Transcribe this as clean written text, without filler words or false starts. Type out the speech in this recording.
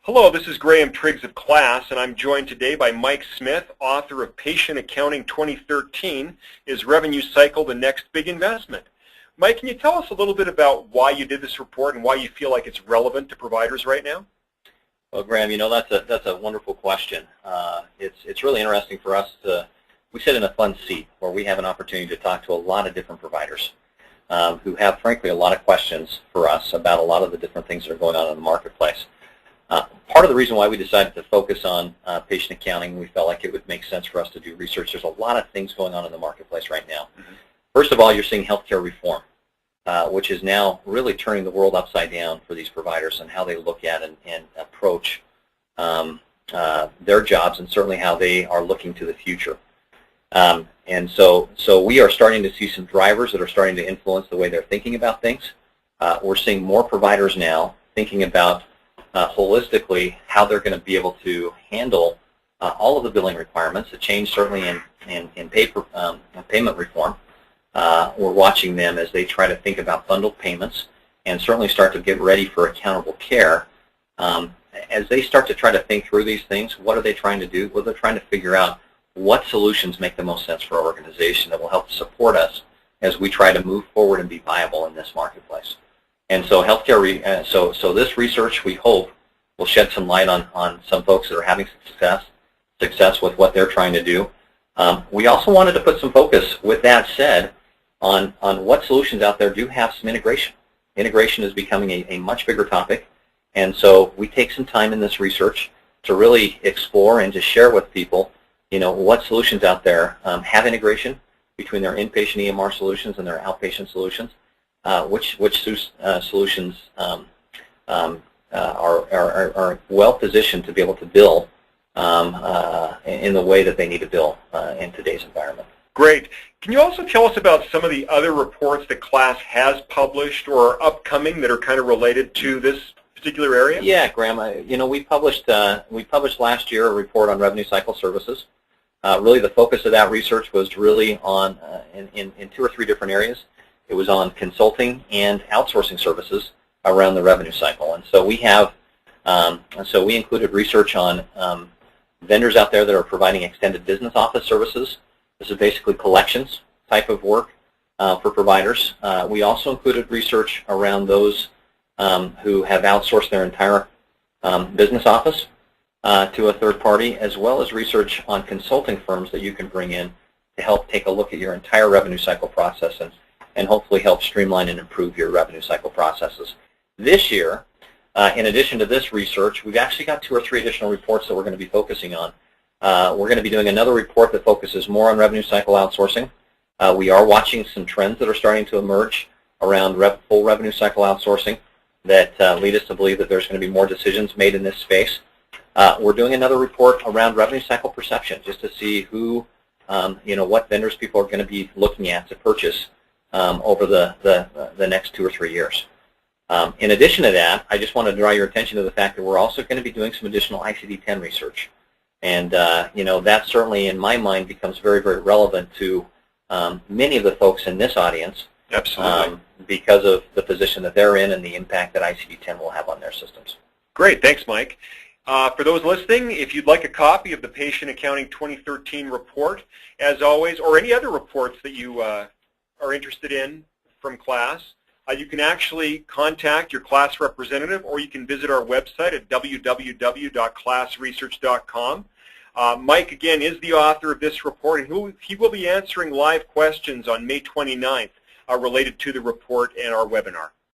Hello, this is Graham Triggs of KLAS, and I'm joined today by Mike Smith, author of Patient Accounting 2013, Is Revenue Cycle the Next Big Investment? Mike, can you tell us a little bit about why you did this report and why you feel like it's relevant to providers right now? Well, Graham, you know, that's a wonderful question. It's really interesting for us we sit in a fun seat where we have an opportunity to talk to a lot of different providers who have, frankly, a lot of questions for us about a lot of the different things that are going on in the marketplace. Part of the reason why we decided to focus on patient accounting, we felt like it would make sense for us to do research. There's a lot of things going on in the marketplace right now. Mm-hmm. First of all, you're seeing healthcare reform, which is now really turning the world upside down for these providers and how they look at and approach their jobs, and certainly how they are looking to the future. And so we are starting to see some drivers that are starting to influence the way they're thinking about things. We're seeing more providers now thinking about holistically how they're going to be able to handle all of the billing requirements. A change certainly in payment reform. We're watching them as they try to think about bundled payments and certainly start to get ready for accountable care. As they start to try to think through these things, what are they trying to do? Well, they're trying to figure out what solutions make the most sense for our organization that will help support us as we try to move forward and be viable in this marketplace. And so healthcare, so this research, we hope, will shed some light on some folks that are having success with what they're trying to do. We also wanted to put some focus, with that said, on what solutions out there do have some integration. Integration is becoming a much bigger topic, and so we take some time in this research to really explore and to share with people, you know, what solutions out there have integration between their inpatient EMR solutions and their outpatient solutions. Which solutions are well positioned to be able to bill in the way that they need to bill in today's environment. Great. Can you also tell us about some of the other reports that KLAS has published or are upcoming that are kind of related to this particular area? Yeah, Graham. You know, we published last year a report on revenue cycle services. Really, the focus of that research was really on in two or three different areas. It was on consulting and outsourcing services around the revenue cycle, and so we included research on vendors out there that are providing extended business office services. This is basically collections type of work for providers. We also included research around those who have outsourced their entire business office to a third party, as well as research on consulting firms that you can bring in to help take a look at your entire revenue cycle process and hopefully help streamline and improve your revenue cycle processes. This year, in addition to this research, we've actually got 2 or 3 additional reports that we're going to be focusing on. We're going to be doing another report that focuses more on revenue cycle outsourcing. We are watching some trends that are starting to emerge around full revenue cycle outsourcing that lead us to believe that there's going to be more decisions made in this space. We're doing another report around revenue cycle perception, just to see who, what vendors people are going to be looking at to purchase over the next 2 or 3 years. In addition to that, I just want to draw your attention to the fact that we're also going to be doing some additional ICD-10 research. And, that certainly, in my mind, becomes very, very relevant to many of the folks in this audience. Absolutely. Because of the position that they're in and the impact that ICD-10 will have on their systems. Great. Thanks, Mike. For those listening, if you'd like a copy of the Patient Accounting 2013 report, as always, or any other reports that you are interested in from KLAS, you can actually contact your KLAS representative, or you can visit our website at www.klasresearch.com. Mike, again, is the author of this report, and he will be answering live questions on May 29th related to the report and our webinar.